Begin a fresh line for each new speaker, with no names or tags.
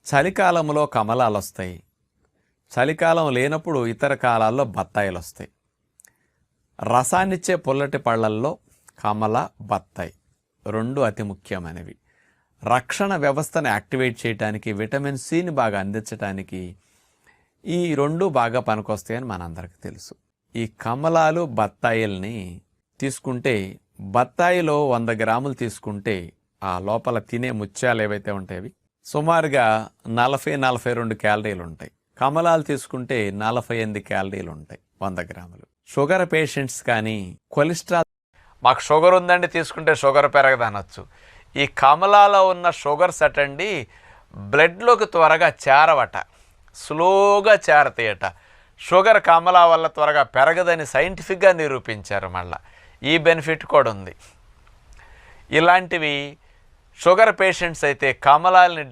చలికాలంలో కమలాలు వస్తాయి. చలికాలం లేనప్పుడు ఇతర కాలాల్లో బత్తాయిలు వస్తాయి. రసాన్నిచ్చే పుల్లటి పళ్ళల్లో కమల, బత్తాయి రెండు అతి ముఖ్యమైనవి. రక్షణ వ్యవస్థను యాక్టివేట్ చేయడానికి, విటమిన్ సిని బాగా అందించడానికి ఈ రెండు బాగా పనికొస్తాయని మనందరికీ తెలుసు. ఈ కమలాలు, బత్తాయిల్ని తీసుకుంటే, బత్తాయిలో 100 గ్రాములు తీసుకుంటే ఆ లోపల తినే ముత్యాలు ఏవైతే ఉంటాయి సుమారుగా 40-42 క్యాలరీలు ఉంటాయి. కమలాలు తీసుకుంటే 48 క్యాలరీలు ఉంటాయి 100 గ్రాములు. షుగర్ పేషెంట్స్ కానీ, కొలెస్ట్రాల్, మాకు షుగర్ ఉందండి తీసుకుంటే షుగర్ పెరగదనొచ్చు. ఈ కమలాలో ఉన్న షుగర్స్ అటండి బ్లడ్లోకి త్వరగా చేరవట, స్లోగా చేరతాయట. షుగర్ కమలా వల్ల త్వరగా పెరగదని సైంటిఫిక్గా నిరూపించారు. మళ్ళీ ఈ బెనిఫిట్ కూడా ఉంది. ఇలాంటివి షుగర్ పేషెంట్స్ అయితే కమలాల్ని